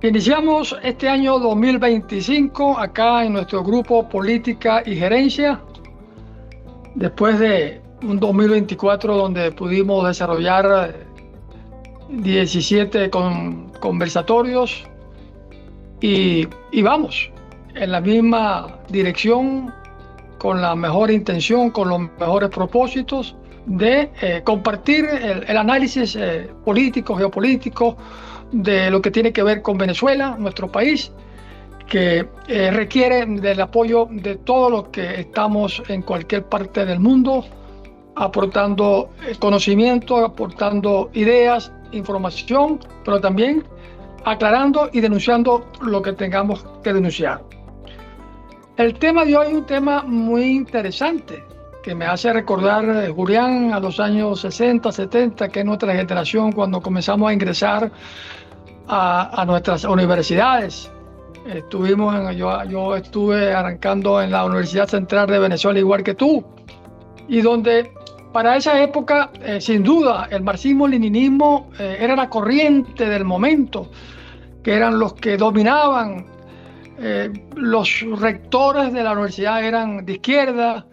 Iniciamos este año 2025 acá en nuestro grupo Política y Gerencia, después de un 2024 donde pudimos desarrollar 17 conversatorios y vamos en la misma dirección, con la mejor intención, con los mejores propósitos de compartir el análisis político, geopolítico, de lo que tiene que ver con Venezuela, nuestro país, que requiere del apoyo de todos los que estamos en cualquier parte del mundo, aportando conocimiento, aportando ideas, información, pero también aclarando y denunciando lo que tengamos que denunciar. El tema de hoy es un tema muy interesante que me hace recordar, Julián, a los años 60, 70, que es nuestra generación cuando comenzamos a ingresar a nuestras universidades. Yo estuve arrancando en la Universidad Central de Venezuela igual que tú, y donde para esa época, sin duda, el marxismo-leninismo era la corriente del momento, que eran los que dominaban. Los rectores de la universidad eran de izquierda,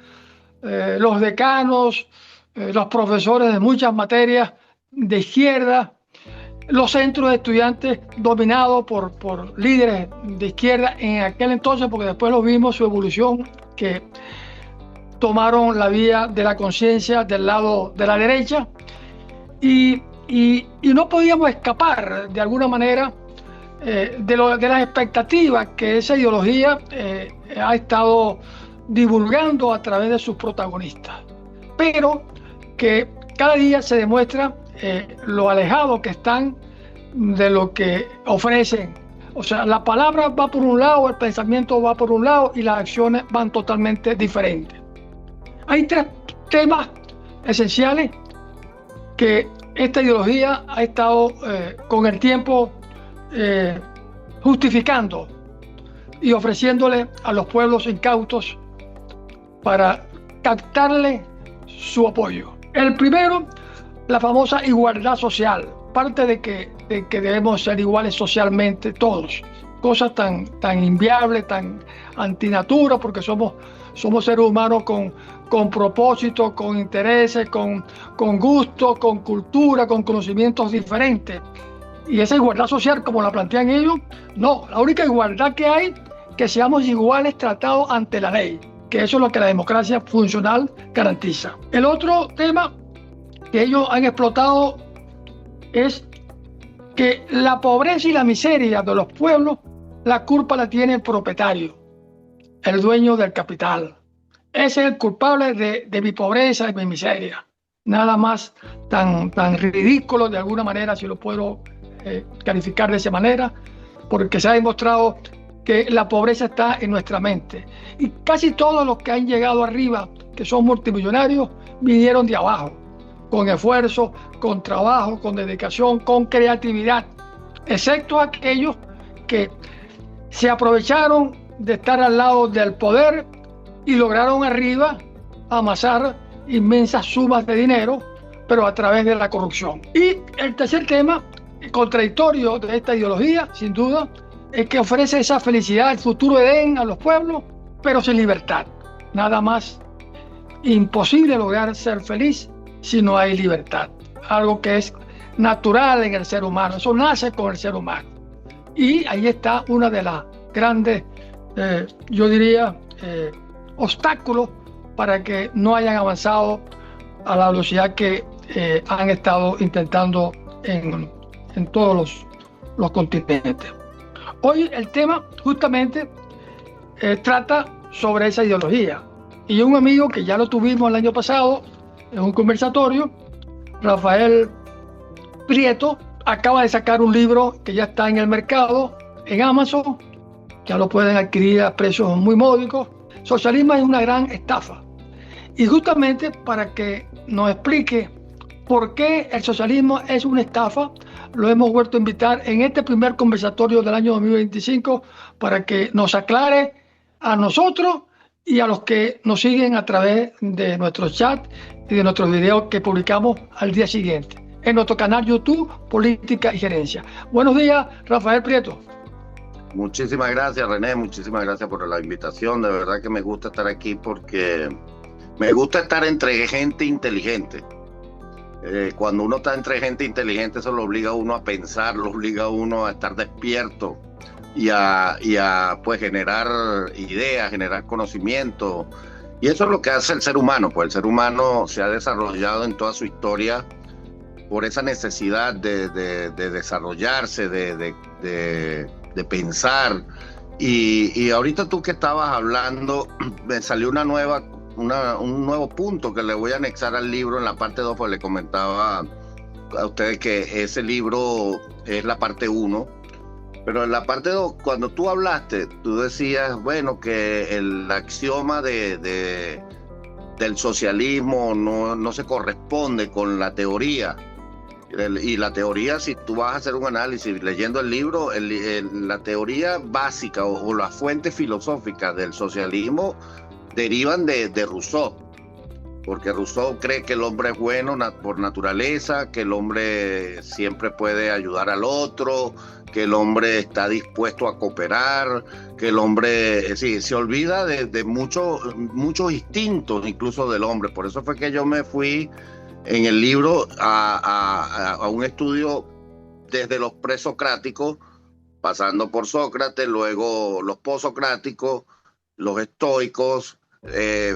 los decanos, los profesores de muchas materias de izquierda, los centros de estudiantes dominados por líderes de izquierda en aquel entonces, porque después lo vimos su evolución, que tomaron la vía de la conciencia del lado de la derecha, y no podíamos escapar de alguna manera de las expectativas que esa ideología ha estado divulgando a través de sus protagonistas, pero que cada día se demuestra lo alejado que están de lo que ofrecen. O sea, la palabra va por un lado, el pensamiento va por un lado y las acciones van totalmente diferentes. Hay tres temas esenciales que esta ideología ha estado con el tiempo justificando y ofreciéndole a los pueblos incautos para captarle su apoyo. El primero, la famosa igualdad social, parte de que debemos ser iguales socialmente todos, cosas tan inviables, tan antinatura, porque somos seres humanos con propósitos, con intereses, con gusto, con cultura, con conocimientos diferentes. Y esa igualdad social, como la plantean ellos, no. La única igualdad que hay, que seamos iguales tratados ante la ley, que eso es lo que la democracia funcional garantiza. El otro tema que ellos han explotado es que la pobreza y la miseria de los pueblos, la culpa la tiene el propietario, el dueño del capital. Ese es el culpable de mi pobreza y mi miseria. Nada más tan ridículo, de alguna manera, si lo puedo calificar de esa manera, porque se ha demostrado que la pobreza está en nuestra mente. Y casi todos los que han llegado arriba, que son multimillonarios, vinieron de abajo, con esfuerzo, con trabajo, con dedicación, con creatividad, excepto aquellos que se aprovecharon de estar al lado del poder y lograron arriba amasar inmensas sumas de dinero, pero a través de la corrupción. Y el tercer tema, contradictorio de esta ideología, sin duda, es que ofrece esa felicidad, el futuro Edén a los pueblos, pero sin libertad. Nada más imposible lograr ser feliz si no hay libertad. Algo que es natural en el ser humano, eso nace con el ser humano. Y ahí está una de las grandes, yo diría, obstáculos para que no hayan avanzado a la velocidad que han estado intentando en todos los continentes. Hoy el tema justamente trata sobre esa ideología. Y un amigo que ya lo tuvimos el año pasado en un conversatorio, Rafael Prieto, acaba de sacar un libro que ya está en el mercado, en Amazon, ya lo pueden adquirir a precios muy módicos. Socialismo es una gran estafa. Y justamente para que nos explique por qué el socialismo es una estafa, lo hemos vuelto a invitar en este primer conversatorio del año 2025 para que nos aclare a nosotros y a los que nos siguen a través de nuestro chat y de nuestros videos que publicamos al día siguiente en nuestro canal YouTube Política y Gerencia. Buenos días, Rafael Prieto. Muchísimas gracias, René, muchísimas gracias por la invitación. De verdad que me gusta estar aquí porque me gusta estar entre gente inteligente. Cuando uno está entre gente inteligente, eso lo obliga a uno a pensar, lo obliga a uno a estar despierto y a pues generar ideas, generar conocimiento. Y eso es lo que hace el ser humano, pues el ser humano se ha desarrollado en toda su historia por esa necesidad de desarrollarse, de pensar. Y ahorita tú que estabas hablando, me salió un nuevo punto que le voy a anexar al libro en la parte 2, pues le comentaba a ustedes que ese libro es la parte 1, pero en la parte 2, cuando tú hablaste, tú decías, bueno, que el axioma del socialismo no se corresponde con la teoría. Y la teoría, si tú vas a hacer un análisis leyendo el libro, la teoría básica o las fuentes filosóficas del socialismo derivan de Rousseau, porque Rousseau cree que el hombre es bueno por naturaleza, que el hombre siempre puede ayudar al otro, que el hombre está dispuesto a cooperar, que el hombre sí, se olvida de muchos instintos incluso del hombre. Por eso fue que yo me fui en el libro a un estudio desde los presocráticos, pasando por Sócrates, luego los posocráticos, los estoicos,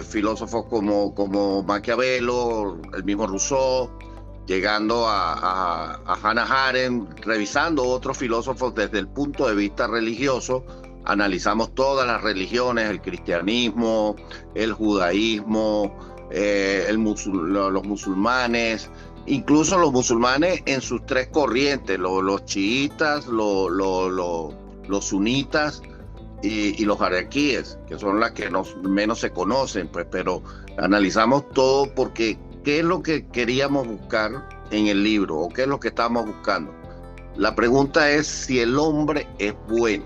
filósofos como Maquiavelo, el mismo Rousseau, llegando a Hannah Arendt, revisando otros filósofos desde el punto de vista religioso. Analizamos todas las religiones, el cristianismo, el judaísmo, los musulmanes, incluso los musulmanes en sus tres corrientes, los chiitas, los sunitas y los araquíes, que son las que menos se conocen, pues, pero analizamos todo porque ¿qué es lo que queríamos buscar en el libro o qué es lo que estamos buscando? La pregunta es si el hombre es bueno.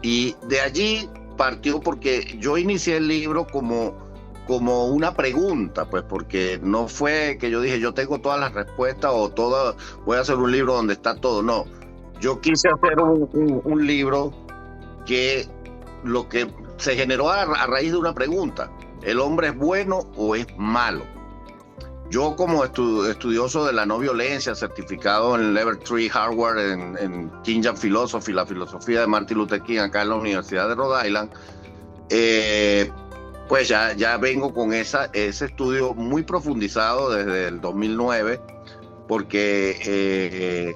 Y de allí partió porque yo inicié el libro como una pregunta, pues, porque no fue que yo dije yo tengo todas las respuestas o voy a hacer un libro donde está todo. No, yo quise hacer un libro que lo que se generó a raíz de una pregunta: ¿el hombre es bueno o es malo? Yo, como estudioso de la no violencia, certificado en Level 3 Harvard en Keynesian Philosophy, la filosofía de Martin Luther King acá en la Universidad de Rhode Island, pues ya vengo con ese estudio muy profundizado desde el 2009, porque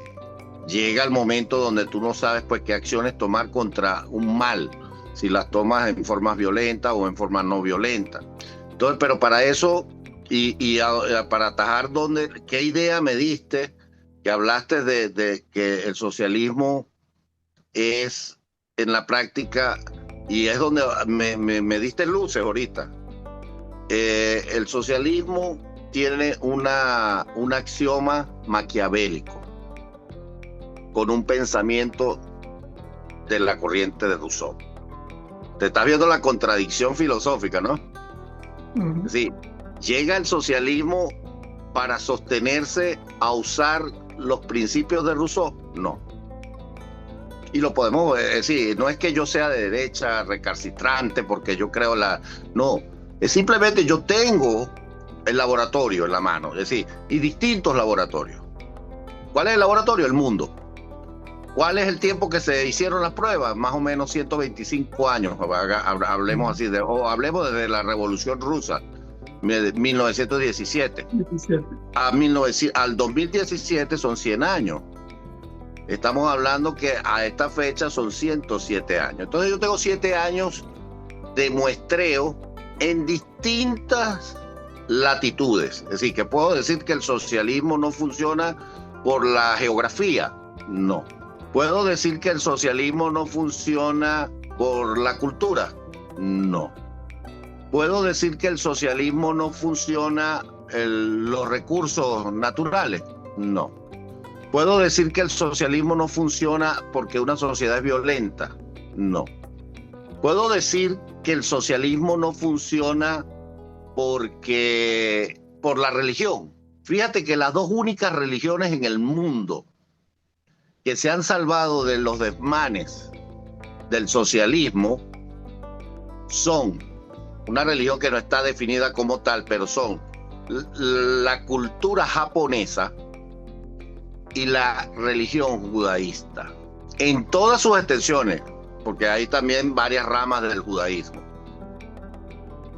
llega el momento donde tú no sabes pues qué acciones tomar contra un mal, si las tomas en formas violentas o en formas no violentas. Entonces, pero para eso para atajar qué idea me diste, que hablaste de que el socialismo es en la práctica, y es donde me diste luces ahorita. El socialismo tiene un axioma maquiavélico, con un pensamiento de la corriente de Rousseau. Te estás viendo la contradicción filosófica, ¿no? Uh-huh. Sí, llega el socialismo para sostenerse a usar los principios de Rousseau, no. Y lo podemos decir, no es que yo sea de derecha recalcitrante porque yo creo no, es simplemente yo tengo el laboratorio en la mano, es decir, y distintos laboratorios. ¿Cuál es el laboratorio? El mundo. ¿Cuál es el tiempo que se hicieron las pruebas? Más o menos 125 años, hablemos así, o hablemos desde la Revolución Rusa, 1917. Al 2017 son 100 años. Estamos hablando que a esta fecha son 107 años. Entonces yo tengo 7 años de muestreo en distintas latitudes. Es decir, que puedo decir que el socialismo no funciona por la geografía. No. ¿Puedo decir que el socialismo no funciona por la cultura? No. ¿Puedo decir que el socialismo no funciona los recursos naturales? No. ¿Puedo decir que el socialismo no funciona porque una sociedad es violenta? No. ¿Puedo decir que el socialismo no funciona por la religión? Fíjate que las dos únicas religiones en el mundo que se han salvado de los desmanes del socialismo son una religión que no está definida como tal, pero son la cultura japonesa y la religión judaísta, en todas sus extensiones, porque hay también varias ramas del judaísmo.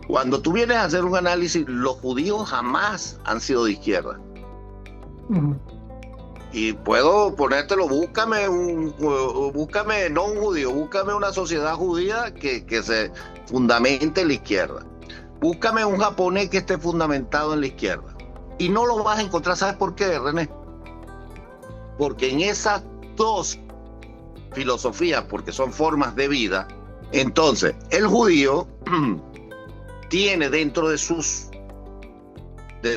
Cuando tú vienes a hacer un análisis, los judíos jamás han sido de izquierda. Y puedo ponértelo, búscame no un judío, búscame una sociedad judía que se fundamente en la izquierda. Búscame un japonés que esté fundamentado en la izquierda. Y no lo vas a encontrar. ¿Sabes por qué, René? Porque en esas dos filosofías, porque son formas de vida, entonces el judío tiene dentro de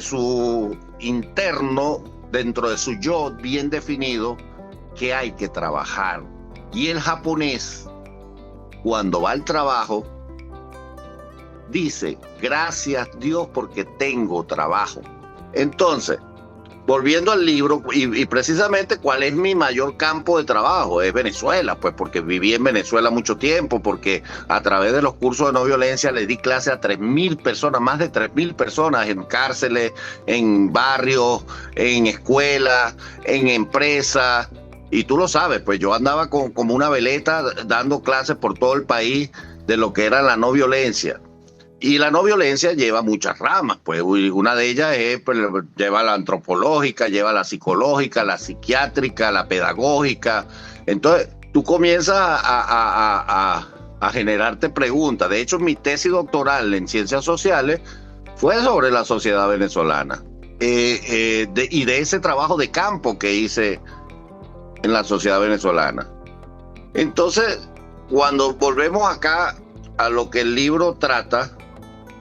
su interno, dentro de su yo bien definido, que hay que trabajar. Y el japonés, cuando va al trabajo, dice, gracias Dios porque tengo trabajo. Entonces, volviendo al libro, y precisamente cuál es mi mayor campo de trabajo, es Venezuela, pues porque viví en Venezuela mucho tiempo, porque a través de los cursos de no violencia le di clase a 3.000 personas, más de 3.000 personas en cárceles, en barrios, en escuelas, en empresas, y tú lo sabes, pues yo andaba como una veleta dando clases por todo el país de lo que era la no violencia. Y la no violencia lleva muchas ramas, pues una de ellas lleva la antropológica, lleva la psicológica, la psiquiátrica, la pedagógica. Entonces tú comienzas a generarte preguntas. De hecho, mi tesis doctoral en ciencias sociales fue sobre la sociedad venezolana y de ese trabajo de campo que hice en la sociedad venezolana. Entonces, cuando volvemos acá a lo que el libro trata,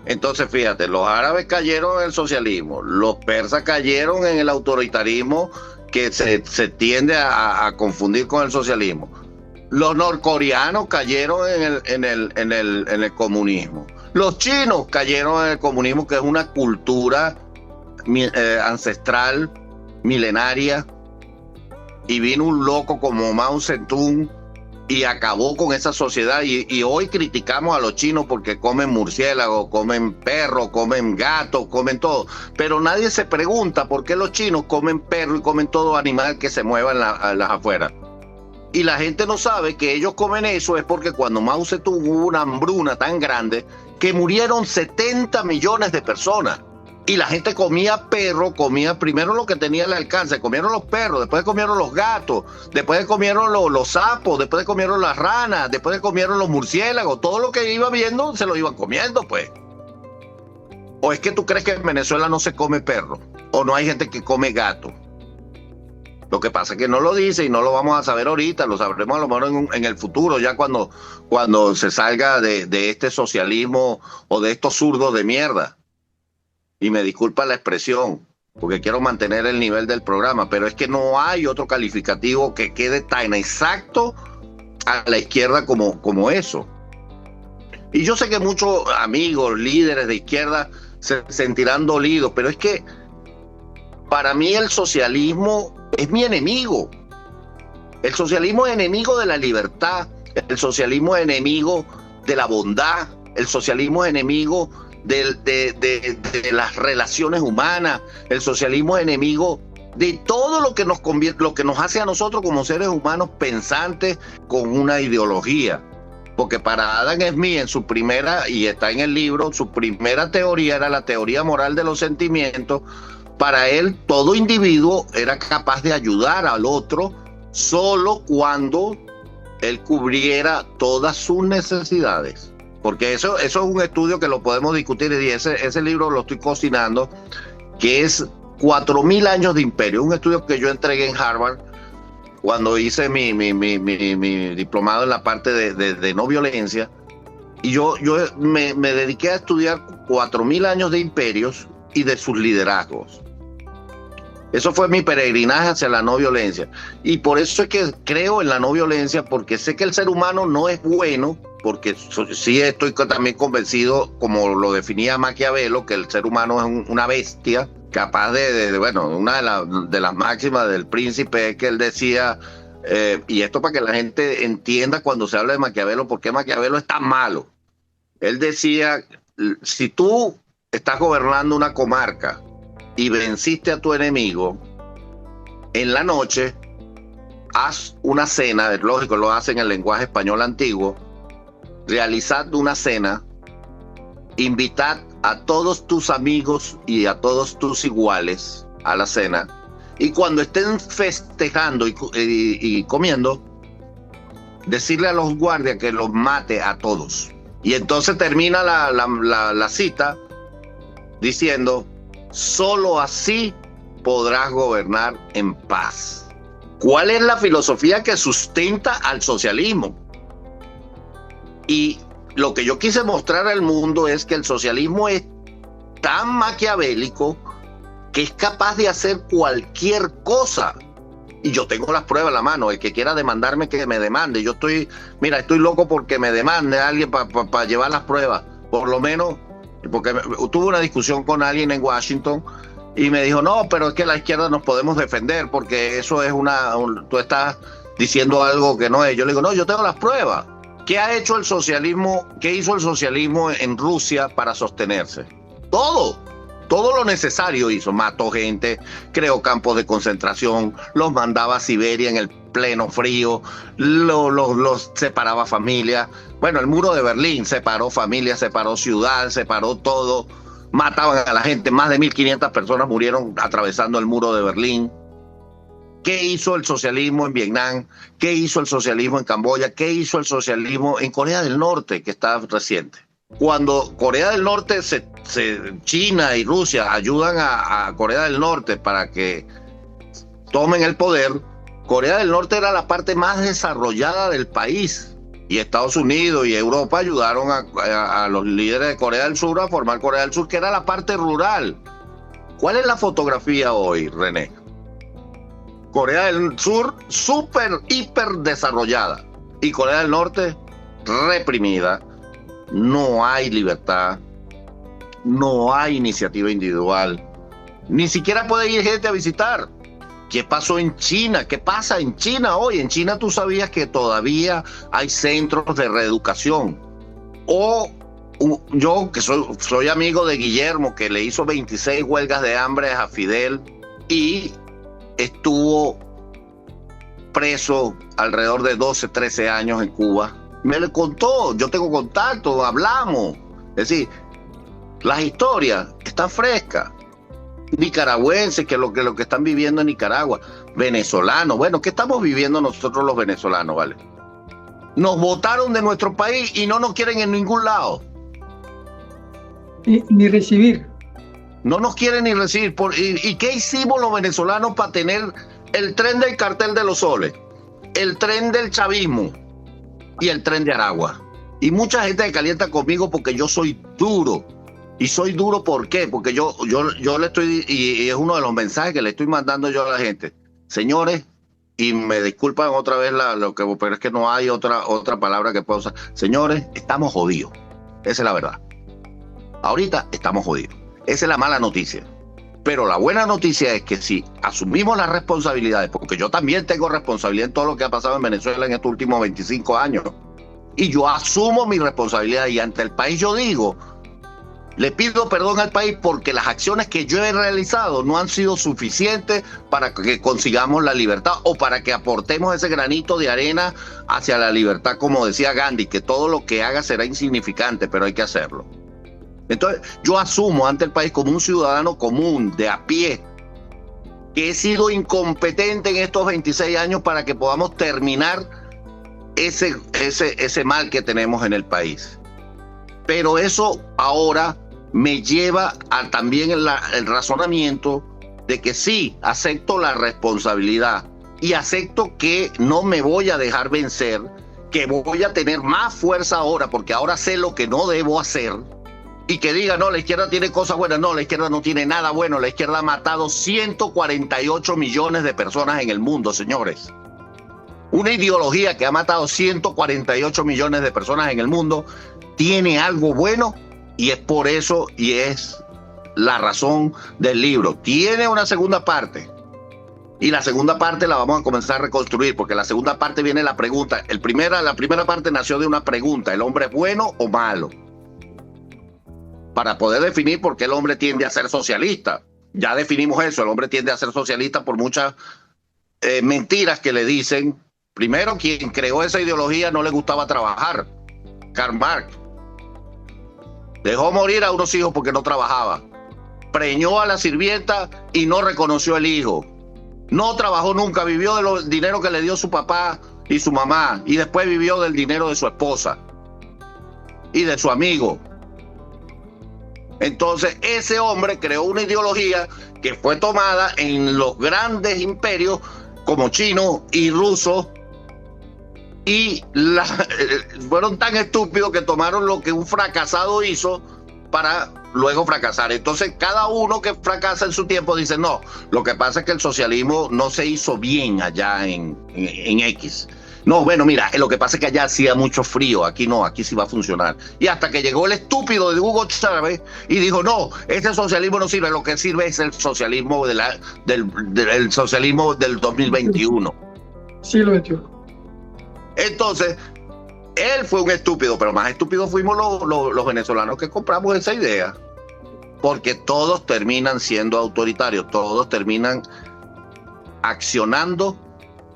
entonces fíjate, los árabes cayeron en el socialismo, los persas cayeron en el autoritarismo que se tiende a confundir con el socialismo, los norcoreanos cayeron en el comunismo, los chinos cayeron en el comunismo, que es una cultura ancestral, milenaria, y vino un loco como Mao Zedong y acabó con esa sociedad, y hoy criticamos a los chinos porque comen murciélagos, comen perros, comen gatos, comen todo, pero nadie se pregunta por qué los chinos comen perro y comen todo animal que se mueva en las afueras. Y la gente no sabe que ellos comen eso es porque cuando Mao Zedong hubo una hambruna tan grande que murieron 70 millones de personas. Y la gente comía perro, comía primero lo que tenía al alcance, comieron los perros, después comieron los gatos, después comieron los sapos, después comieron las ranas, después comieron los murciélagos, todo lo que iba viendo se lo iban comiendo, pues. ¿O es que tú crees que en Venezuela no se come perro? ¿O no hay gente que come gato? Lo que pasa es que no lo dice y no lo vamos a saber ahorita, lo sabremos a lo mejor en el futuro, ya cuando se salga de este socialismo o de estos zurdos de mierda. Y me disculpa la expresión, porque quiero mantener el nivel del programa, pero es que no hay otro calificativo que quede tan exacto a la izquierda como eso. Y yo sé que muchos amigos, líderes de izquierda se sentirán dolidos, pero es que para mí el socialismo es mi enemigo. El socialismo es enemigo de la libertad, el socialismo es enemigo de la bondad, el socialismo es enemigo de las relaciones humanas, el socialismo es enemigo de todo lo que nos hace a nosotros como seres humanos pensantes con una ideología. Porque para Adam Smith, en su primera, y está en el libro, su primera teoría era la teoría moral de los sentimientos. Para él, todo individuo era capaz de ayudar al otro solo cuando él cubriera todas sus necesidades. Porque eso es un estudio que lo podemos discutir, y ese libro lo estoy cocinando, que es 4.000 años de imperio. Un estudio que yo entregué en Harvard cuando hice mi diplomado en la parte de no violencia. Y yo me dediqué a estudiar 4.000 años de imperios y de sus liderazgos. Eso fue mi peregrinaje hacia la no violencia. Y por eso es que creo en la no violencia, porque sé que el ser humano no es bueno, porque sí estoy también convencido, como lo definía Maquiavelo, que el ser humano es una bestia, capaz bueno, una de las máximas del Príncipe es que él decía, y esto para que la gente entienda cuando se habla de Maquiavelo, por qué Maquiavelo es tan malo. Él decía, si tú estás gobernando una comarca y venciste a tu enemigo, en la noche haz una cena, es lógico, lo hacen en el lenguaje español antiguo, realizad una cena, invitad a todos tus amigos y a todos tus iguales a la cena, y cuando estén festejando y comiendo, decirle a los guardias que los mate a todos. Y entonces termina la cita diciendo, solo así podrás gobernar en paz. ¿Cuál es la filosofía que sustenta al socialismo? Y lo que yo quise mostrar al mundo es que el socialismo es tan maquiavélico que es capaz de hacer cualquier cosa. Y yo tengo las pruebas en la mano. El que quiera demandarme, que me demande. Yo estoy loco porque me demande alguien para llevar las pruebas. Por lo menos, porque tuve una discusión con alguien en Washington y me dijo, no, pero es que la izquierda nos podemos defender porque eso es tú estás diciendo algo que no es. Yo le digo, no, yo tengo las pruebas. ¿Qué ha hecho el socialismo? ¿Qué hizo el socialismo en Rusia para sostenerse? Todo lo necesario hizo. Mató gente, creó campos de concentración, los mandaba a Siberia en el pleno frío, los separaba familias. Bueno, el muro de Berlín separó familias, separó ciudad, separó todo. Mataban a la gente, más de 1.500 personas murieron atravesando el muro de Berlín. ¿Qué hizo el socialismo en Vietnam? ¿Qué hizo el socialismo en Camboya? ¿Qué hizo el socialismo en Corea del Norte, que está reciente? Cuando Corea del Norte, China y Rusia ayudan a Corea del Norte para que tomen el poder, Corea del Norte era la parte más desarrollada del país. Y Estados Unidos y Europa ayudaron a los líderes de Corea del Sur a formar Corea del Sur, que era la parte rural. ¿Cuál es la fotografía hoy, René? Corea del Sur súper, hiper desarrollada. Y Corea del Norte reprimida. No hay libertad. No hay iniciativa individual. Ni siquiera puede ir gente a visitar. ¿Qué pasó en China? ¿Qué pasa en China hoy? En China tú sabías que todavía hay centros de reeducación. Yo, que soy amigo de Guillermo, que le hizo 26 huelgas de hambre a Fidel y estuvo preso alrededor de 12, 13 años en Cuba. Me lo contó, yo tengo contacto, hablamos. Es decir, las historias están frescas. Nicaragüenses, que lo que están viviendo en Nicaragua, venezolanos. Bueno, ¿qué estamos viviendo nosotros los venezolanos, vale? Nos votaron de nuestro país y no nos quieren en ningún lado. Ni recibir. No nos quieren ni recibir. ¿Y qué hicimos los venezolanos para tener el tren del cartel de los soles, el tren del chavismo y el tren de Aragua? Y mucha gente se calienta conmigo porque yo soy duro. Y soy duro, ¿por qué? Porque yo le estoy, y es uno de los mensajes que le estoy mandando yo a la gente. Señores, y me disculpan otra vez pero es que no hay otra palabra que pueda usar. Señores, estamos jodidos. Esa es la verdad. Ahorita estamos jodidos. Esa es la mala noticia. Pero la buena noticia es que si asumimos las responsabilidades, porque yo también tengo responsabilidad en todo lo que ha pasado en Venezuela en estos últimos 25 años, y yo asumo mi responsabilidad y ante el país yo digo, le pido perdón al país porque las acciones que yo he realizado no han sido suficientes para que consigamos la libertad o para que aportemos ese granito de arena hacia la libertad, como decía Gandhi, que todo lo que haga será insignificante, pero hay que hacerlo. Entonces, yo asumo ante el país como un ciudadano común, de a pie, que he sido incompetente en estos 26 años para que podamos terminar ese mal que tenemos en el país. Pero eso ahora me lleva a también el razonamiento de que sí, acepto la responsabilidad y acepto que no me voy a dejar vencer, que voy a tener más fuerza ahora, porque ahora sé lo que no debo hacer, y que diga, no, la izquierda tiene cosas buenas. No, la izquierda no tiene nada bueno. La izquierda ha matado 148 millones de personas en el mundo, señores. Una ideología que ha matado 148 millones de personas en el mundo tiene algo bueno, y es por eso, y es la razón del libro. Tiene una segunda parte, Y la segunda parte la vamos a comenzar a reconstruir, porque la segunda parte viene la pregunta. La primera parte nació de una pregunta: ¿el hombre es bueno o malo? Para poder definir por qué el hombre tiende a ser socialista. Ya definimos eso: el hombre tiende a ser socialista por muchas mentiras que le dicen. Primero, quien creó esa ideología no le gustaba trabajar, Karl Marx. Dejó morir a unos hijos porque no trabajaba. Preñó a la sirvienta y no reconoció el hijo. No trabajó nunca, vivió del dinero que le dio su papá y su mamá, y después vivió del dinero de su esposa y de su amigo. Entonces ese hombre creó una ideología que fue tomada en los grandes imperios como chino y ruso, y fueron tan estúpidos que tomaron lo que un fracasado hizo para luego fracasar. Entonces cada uno que fracasa en su tiempo dice: no, lo que pasa es que el socialismo no se hizo bien allá en X. No, bueno, mira, lo que pasa es que allá hacía mucho frío, aquí no, aquí sí va a funcionar. Y hasta que llegó el estúpido de Hugo Chávez y dijo: no, este socialismo no sirve, lo que sirve es el socialismo del socialismo del 2021. Siglo XXI. Entonces, él fue un estúpido, pero más estúpidos fuimos los venezolanos que compramos esa idea. Porque todos terminan siendo autoritarios, todos terminan accionando,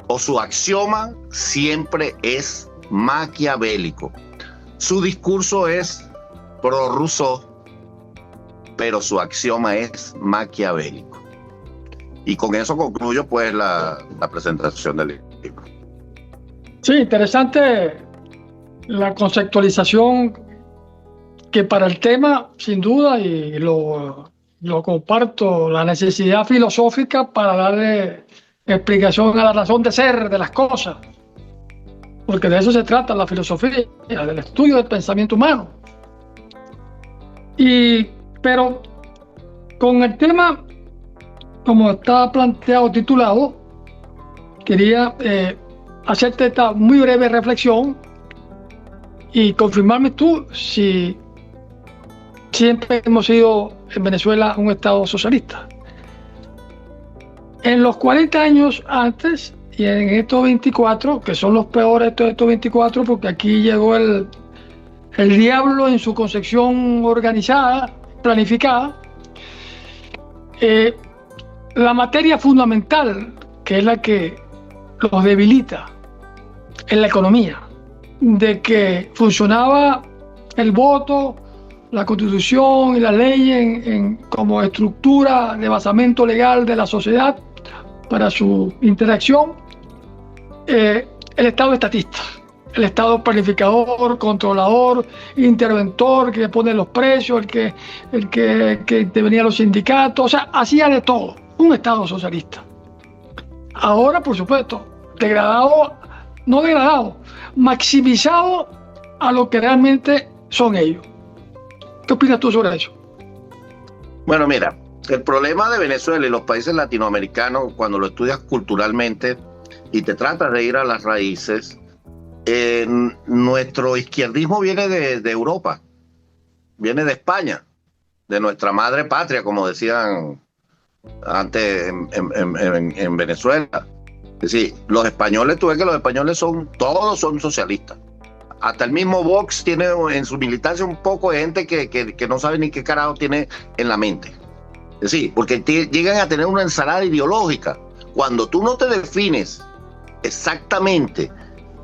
o su axioma siempre es maquiavélico. Su discurso es pro-Rousseau, pero su axioma es maquiavélico. Y con eso concluyo pues la presentación del libro. Sí, interesante la conceptualización, que para el tema, sin duda, y lo comparto, la necesidad filosófica para darle explicación a la razón de ser de las cosas, porque de eso se trata la filosofía, del estudio del pensamiento humano. Pero con el tema, como está planteado, titulado, quería hacerte esta muy breve reflexión y confirmarme tú si siempre hemos sido en Venezuela un Estado socialista. En los 40 años antes y en estos 24, que son los peores de estos 24, porque aquí llegó el diablo en su concepción organizada, planificada, la materia fundamental, que es la que los debilita, es la economía, de que funcionaba el voto, la Constitución y la ley como estructura de basamento legal de la sociedad para su interacción. El Estado estatista, el Estado planificador, controlador, interventor, que pone los precios, el que intervenía los sindicatos, o sea, hacía de todo, un Estado socialista. Ahora, por supuesto, maximizado a lo que realmente son ellos. ¿Qué opinas tú sobre eso? Bueno, mira, el problema de Venezuela y los países latinoamericanos, cuando lo estudias culturalmente y te tratas de ir a las raíces, nuestro izquierdismo viene de Europa, viene de España, de nuestra madre patria, como decían antes en Venezuela. Es decir, los españoles, tú ves que los españoles todos son socialistas. Hasta el mismo Vox tiene en su militancia un poco de gente que no sabe ni qué carajo tiene en la mente. Es decir, porque llegan a tener una ensalada ideológica. Cuando tú no te defines exactamente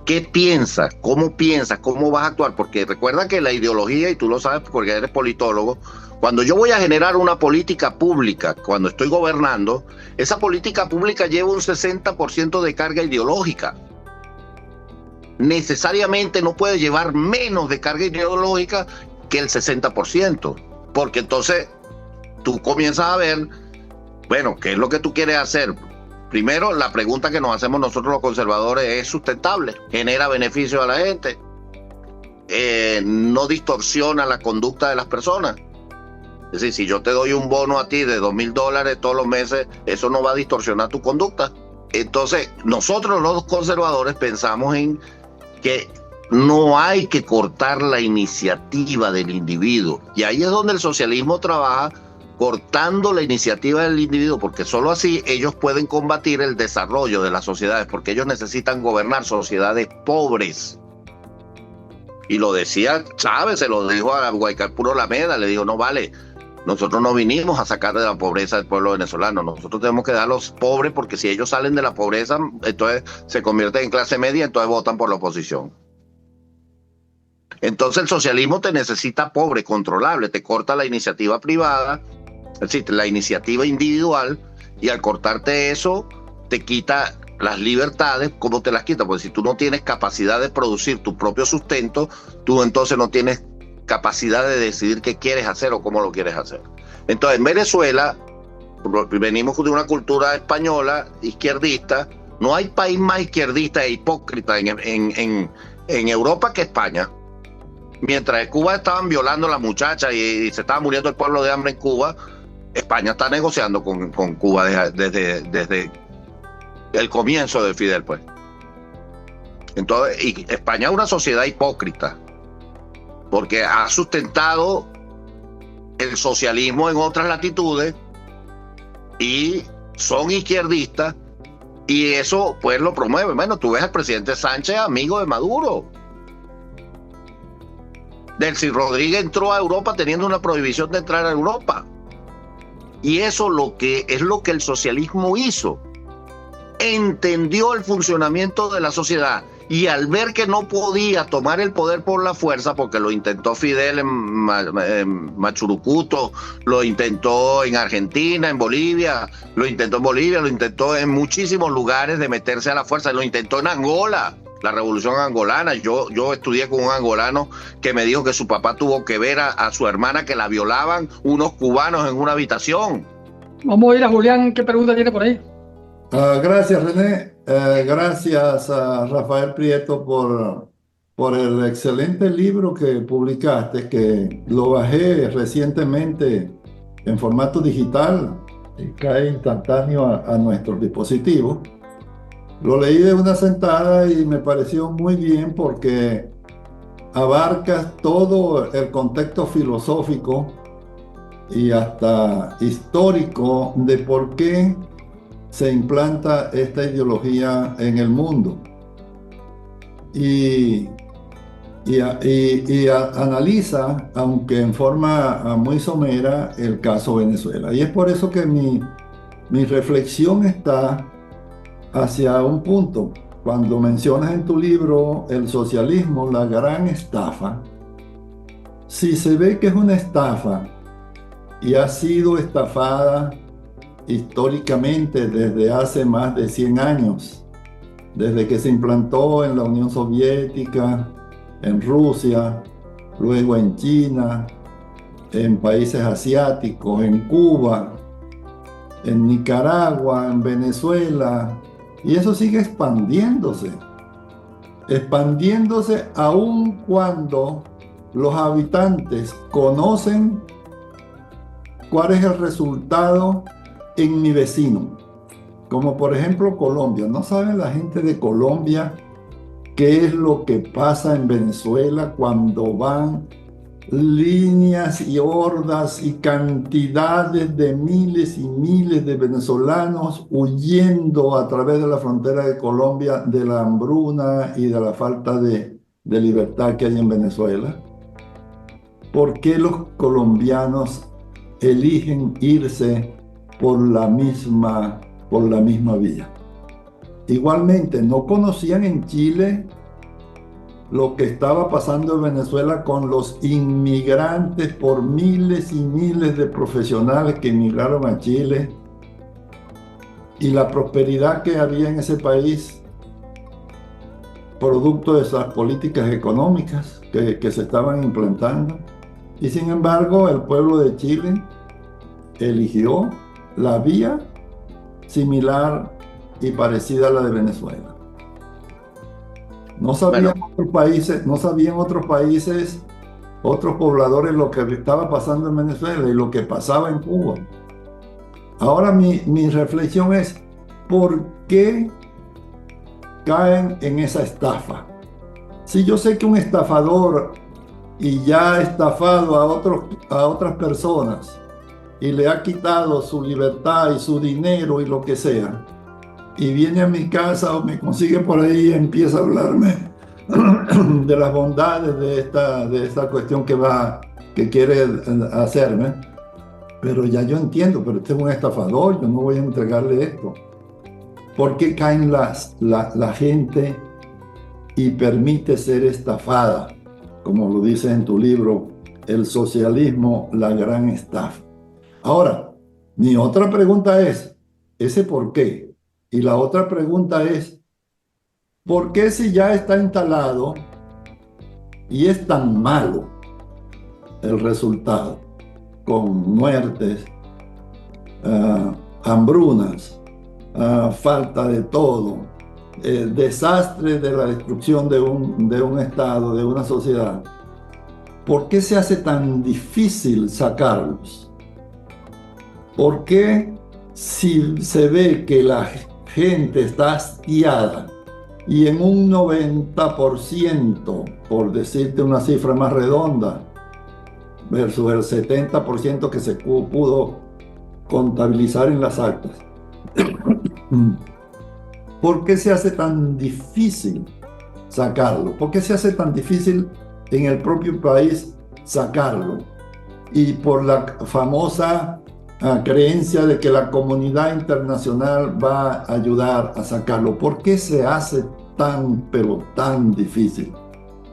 qué piensas, cómo vas a actuar, porque recuerda que la ideología, y tú lo sabes porque eres politólogo, cuando yo voy a generar una política pública, cuando estoy gobernando, esa política pública lleva un 60% de carga ideológica. Necesariamente no puede llevar menos de carga ideológica que el 60%, porque entonces tú comienzas a ver, bueno, ¿qué es lo que tú quieres hacer? Primero, la pregunta que nos hacemos nosotros los conservadores: ¿es sustentable? ¿Genera beneficio a la gente? ¿No distorsiona la conducta de las personas? Es decir, si yo te doy un bono a ti de $2,000 todos los meses, eso no va a distorsionar tu conducta. Entonces, nosotros los conservadores pensamos en que no hay que cortar la iniciativa del individuo. Y ahí es donde el socialismo trabaja cortando la iniciativa del individuo, porque solo así ellos pueden combatir el desarrollo de las sociedades, porque ellos necesitan gobernar sociedades pobres. Y lo decía Chávez, se lo dijo a Guaicarpuro Lameda, le dijo, no vale, nosotros no vinimos a sacar de la pobreza del pueblo venezolano, nosotros tenemos que dar a los pobres, porque si ellos salen de la pobreza, entonces se convierten en clase media, entonces votan por la oposición. Entonces el socialismo te necesita pobre, controlable, te corta la iniciativa privada, es decir, la iniciativa individual, y al cortarte eso, te quita las libertades. ¿Cómo te las quita? Porque si tú no tienes capacidad de producir tu propio sustento, tú entonces no tienes capacidad de decidir qué quieres hacer o cómo lo quieres hacer. Entonces, en Venezuela, venimos de una cultura española, izquierdista. No hay país más izquierdista e hipócrita en Europa que España. Mientras en Cuba estaban violando a las muchachas y se estaba muriendo el pueblo de hambre en Cuba, España está negociando con Cuba desde el comienzo de Fidel, pues. Entonces, y España es una sociedad hipócrita, porque ha sustentado el socialismo en otras latitudes y son izquierdistas, y eso pues lo promueve. Bueno, tú ves al presidente Sánchez, amigo de Maduro. Delcy Rodríguez entró a Europa teniendo una prohibición de entrar a Europa. Y eso es lo que el socialismo hizo. Entendió el funcionamiento de la sociedad, y al ver que no podía tomar el poder por la fuerza, porque lo intentó Fidel en Machurucuto, lo intentó en Argentina, en Bolivia, lo intentó en muchísimos lugares de meterse a la fuerza, lo intentó en Angola, la revolución angolana. Yo estudié con un angolano que me dijo que su papá tuvo que ver a su hermana que la violaban unos cubanos en una habitación. Vamos a ir a Julián, ¿qué pregunta tiene por ahí? Gracias, René. Gracias a Rafael Prieto por el excelente libro que publicaste, que lo bajé recientemente en formato digital y cae instantáneo a nuestros dispositivos. Lo leí de una sentada y me pareció muy bien porque abarcas todo el contexto filosófico y hasta histórico de por qué se implanta esta ideología en el mundo. Y analiza, aunque en forma muy somera, el caso Venezuela. Y es por eso que mi reflexión está hacia un punto. Cuando mencionas en tu libro el socialismo, la gran estafa, si se ve que es una estafa y ha sido estafada históricamente desde hace más de 100 años, desde que se implantó en la Unión Soviética, en Rusia, luego en China, en países asiáticos, en Cuba, en Nicaragua, en Venezuela, y eso sigue expandiéndose aun cuando los habitantes conocen cuál es el resultado en mi vecino, como por ejemplo Colombia. No sabe la gente de Colombia qué es lo que pasa en Venezuela cuando van líneas y hordas y cantidades de miles y miles de venezolanos huyendo a través de la frontera de Colombia de la hambruna y de la falta de libertad que hay en Venezuela. ¿Por qué los colombianos eligen irse por la misma vía? Igualmente, no conocían en Chile lo que estaba pasando en Venezuela con los inmigrantes, por miles y miles de profesionales que emigraron a Chile, y la prosperidad que había en ese país producto de esas políticas económicas que se estaban implantando. Y sin embargo, el pueblo de Chile eligió la vía similar y parecida a la de Venezuela. No sabían otros países, otros pobladores, lo que estaba pasando en Venezuela y lo que pasaba en Cuba. Ahora mi reflexión es, ¿por qué caen en esa estafa? Si yo sé que un estafador y ya ha estafado a otras personas y le ha quitado su libertad y su dinero y lo que sea, y viene a mi casa o me consigue por ahí y empieza a hablarme de las bondades de esta cuestión que quiere hacerme, pero ya yo entiendo, pero este es un estafador, yo no voy a entregarle esto. ¿Por qué caen la gente y permite ser estafada? Como lo dices en tu libro, El socialismo, la gran estafa. Ahora, mi otra pregunta es, ¿ese por qué? Y la otra pregunta es, ¿por qué si ya está instalado y es tan malo el resultado, con muertes, hambrunas, falta de todo, desastre de la destrucción de un Estado, de una sociedad? ¿Por qué se hace tan difícil sacarlos? ¿Por qué si se ve que la gente está hastiada y en un 90%, por decirte una cifra más redonda, versus el 70% que se pudo contabilizar en las actas, ¿por qué se hace tan difícil sacarlo? ¿Por qué se hace tan difícil en el propio país sacarlo? Y por la famosa creencia de que la comunidad internacional va a ayudar a sacarlo. ¿Por qué se hace pero tan difícil?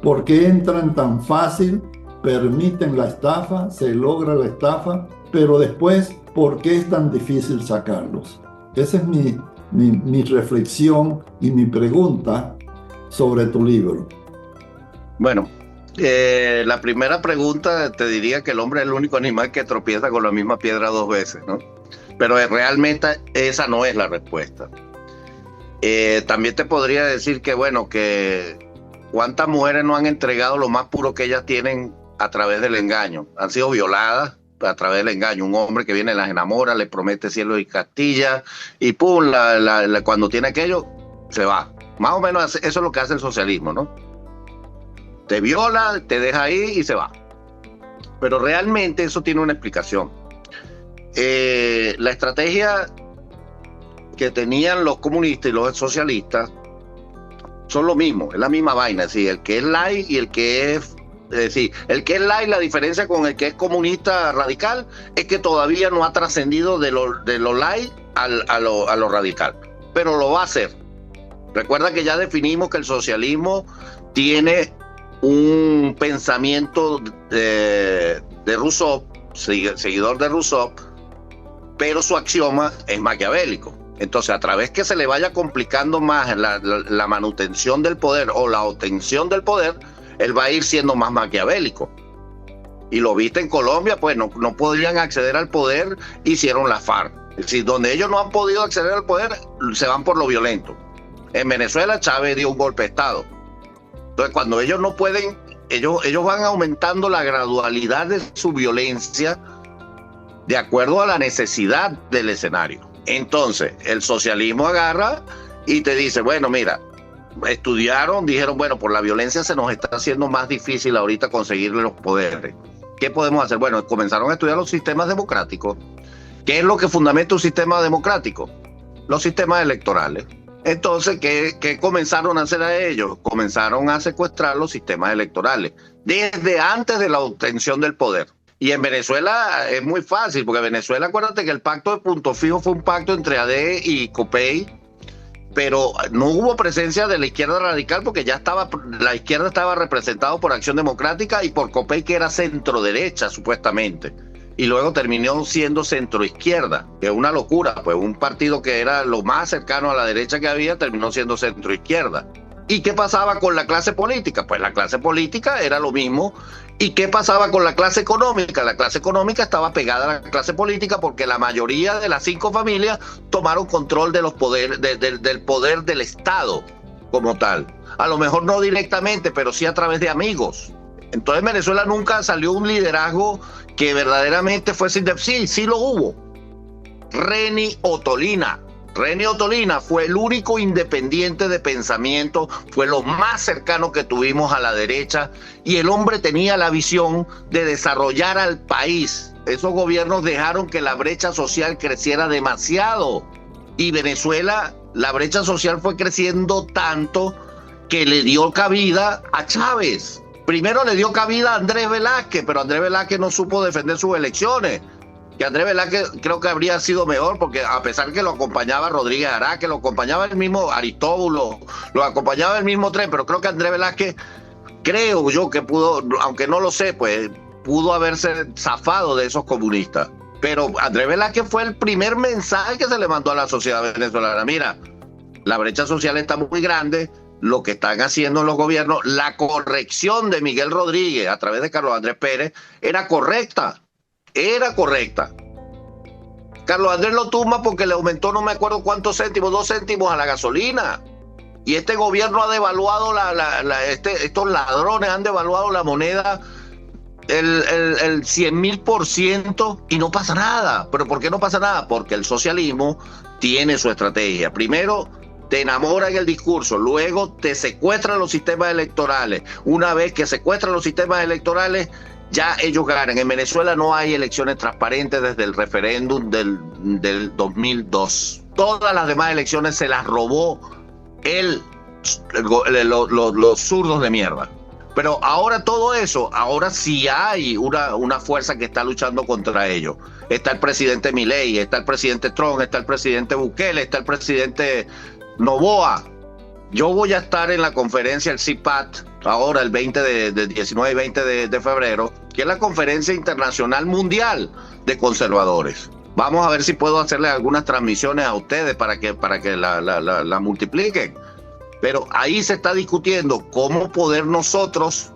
¿Por qué entran tan fácil, permiten la estafa, se logra la estafa, pero después, ¿por qué es tan difícil sacarlos? Esa es mi reflexión y mi pregunta sobre tu libro. Bueno, la primera pregunta te diría que el hombre es el único animal que tropieza con la misma piedra 2 veces, ¿no? Pero realmente esa no es la respuesta. También te podría decir que, bueno, que cuántas mujeres no han entregado lo más puro que ellas tienen a través del engaño. Han sido violadas a través del engaño. Un hombre que viene, las enamora, le promete cielo y Castilla, y pum, cuando tiene aquello, se va. Más o menos eso es lo que hace el socialismo, ¿no? Te viola, te deja ahí y se va. Pero realmente eso tiene una explicación. La estrategia que tenían los comunistas y los socialistas son lo mismo, es la misma vaina. Es decir, el que es light y el que es... Es decir, el que es light, la diferencia con el que es comunista radical es que todavía no ha trascendido de lo light a lo radical. Pero lo va a hacer. Recuerda que ya definimos que el socialismo tiene un pensamiento de Rousseau, seguidor de Rousseau, pero su axioma es maquiavélico. Entonces, a través que se le vaya complicando más la manutención del poder o la obtención del poder, él va a ir siendo más maquiavélico. Y lo viste en Colombia, pues no podían acceder al poder, hicieron la FARC. Es decir, donde ellos no han podido acceder al poder, se van por lo violento. En Venezuela, Chávez dio un golpe de Estado. Entonces, cuando ellos no pueden, ellos van aumentando la gradualidad de su violencia de acuerdo a la necesidad del escenario. Entonces, el socialismo agarra y te dice, bueno, mira, estudiaron, dijeron, bueno, por la violencia se nos está haciendo más difícil ahorita conseguir los poderes. ¿Qué podemos hacer? Bueno, comenzaron a estudiar los sistemas democráticos. ¿Qué es lo que fundamenta un sistema democrático? Los sistemas electorales. Entonces, ¿qué comenzaron a hacer a ellos? Comenzaron a secuestrar los sistemas electorales desde antes de la obtención del poder. Y en Venezuela es muy fácil, porque Venezuela, acuérdate que el pacto de Punto Fijo fue un pacto entre AD y COPEI, pero no hubo presencia de la izquierda radical porque ya la izquierda estaba representada por Acción Democrática y por COPEI, que era centro derecha supuestamente, y luego terminó siendo centro izquierda, que es una locura, pues un partido que era lo más cercano a la derecha que había terminó siendo centro izquierda. ¿Y qué pasaba con la clase política? Pues la clase política era lo mismo. ¿Y qué pasaba con la clase económica? La clase económica estaba pegada a la clase política porque la mayoría de las 5 familias tomaron control de los del poder del Estado como tal. A lo mejor no directamente, pero sí a través de amigos. Entonces en Venezuela nunca salió un liderazgo que verdaderamente fuese... Sí lo hubo. Reni Ottolina fue el único independiente de pensamiento, fue lo más cercano que tuvimos a la derecha, y el hombre tenía la visión de desarrollar al país esos gobiernos dejaron que la brecha social creciera demasiado. Y Venezuela, la brecha social fue creciendo tanto que le dio cabida a Chávez. Primero le dio cabida a Andrés Velázquez, pero Andrés Velázquez no supo defender sus elecciones. Que Andrés Velázquez creo que habría sido mejor, porque a pesar que lo acompañaba Rodríguez Ará, que lo acompañaba el mismo Aristóbulo, lo acompañaba el mismo Tren, pero creo que Andrés Velázquez, creo yo que pudo, aunque no lo sé, pues pudo haberse zafado de esos comunistas. Pero Andrés Velázquez fue el primer mensaje que se le mandó a la sociedad venezolana. Mira, la brecha social está muy grande, lo que están haciendo los gobiernos, la corrección de Miguel Rodríguez a través de Carlos Andrés Pérez era correcta. Era correcta. Carlos Andrés lo tumba porque le aumentó no me acuerdo cuántos céntimos, 2 céntimos a la gasolina. Y este gobierno ha devaluado, estos ladrones han devaluado la moneda el 100.000% y no pasa nada. ¿Pero por qué no pasa nada? Porque el socialismo tiene su estrategia. Primero te enamoran el discurso, luego te secuestran los sistemas electorales. Una vez que secuestran los sistemas electorales, ya ellos ganan. En Venezuela no hay elecciones transparentes desde el referéndum del 2002. Todas las demás elecciones se las robó los zurdos de mierda. Pero ahora todo eso, ahora sí hay una fuerza que está luchando contra ellos. Está el presidente Milei, está el presidente Trump, está el presidente Bukele, está el presidente Noboa. Yo voy a estar en la conferencia, el CIPAT, ahora el 19 y 20 de febrero, que es la conferencia internacional mundial de conservadores. Vamos a ver si puedo hacerle algunas transmisiones a ustedes para que la multipliquen. Pero ahí se está discutiendo cómo poder nosotros,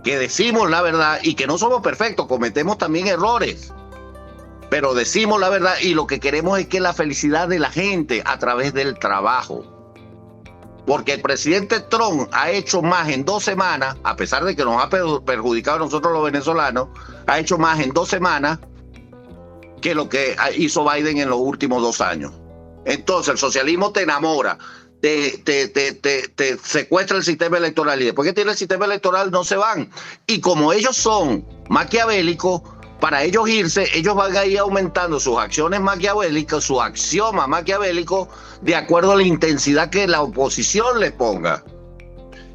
que decimos la verdad y que no somos perfectos, cometemos también errores, pero decimos la verdad y lo que queremos es que la felicidad de la gente a través del trabajo. Porque el presidente Trump ha hecho más en 2 semanas, a pesar de que nos ha perjudicado a nosotros los venezolanos, ha hecho más en 2 semanas que lo que hizo Biden en los últimos 2 años. Entonces el socialismo te enamora, te secuestra el sistema electoral y después que tiene el sistema electoral no se van. Y como ellos son maquiavélicos, para ellos irse, ellos van a ir aumentando sus acciones maquiavélicas, sus axiomas maquiavélicos, de acuerdo a la intensidad que la oposición les ponga.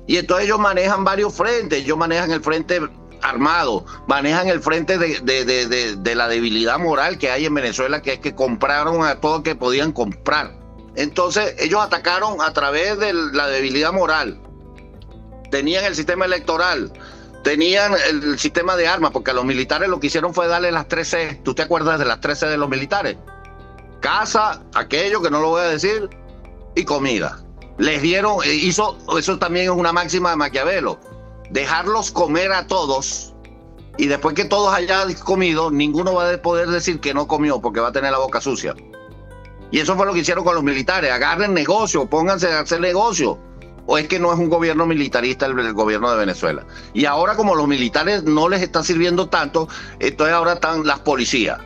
Y entonces ellos manejan varios frentes. Ellos manejan el frente armado, manejan el frente de la debilidad moral que hay en Venezuela, que es que compraron a todo que podían comprar. Entonces ellos atacaron a través de la debilidad moral. Tenían el sistema electoral, tenían el sistema de armas, porque a los militares lo que hicieron fue darle las 3C. ¿Tú te acuerdas de las 3C de los militares? Casa, aquello que no lo voy a decir, y comida. Les dieron, eso también es una máxima de Maquiavelo, dejarlos comer a todos, y después que todos hayan comido, ninguno va a poder decir que no comió, porque va a tener la boca sucia. Y eso fue lo que hicieron con los militares. Agarren negocio, pónganse a hacer negocio. ¿O es que no es un gobierno militarista el gobierno de Venezuela? Y ahora, como los militares no les está sirviendo tanto, entonces ahora están las policías.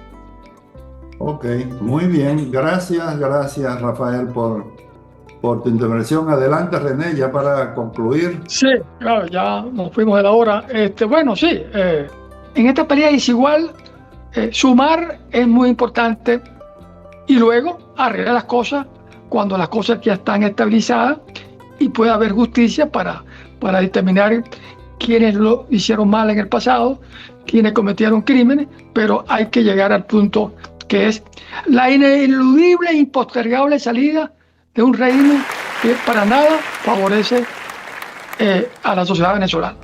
Ok, muy bien. Gracias Rafael por tu intervención. Adelante, René, ya para concluir. Sí, claro, ya nos fuimos de la hora. Bueno, sí, en esta pelea desigual, sumar es muy importante y luego arreglar las cosas cuando las cosas ya están estabilizadas y puede haber justicia para determinar quiénes lo hicieron mal en el pasado, quiénes cometieron crímenes, pero hay que llegar al punto que es la ineludible e impostergable salida de un régimen que para nada favorece a la sociedad venezolana.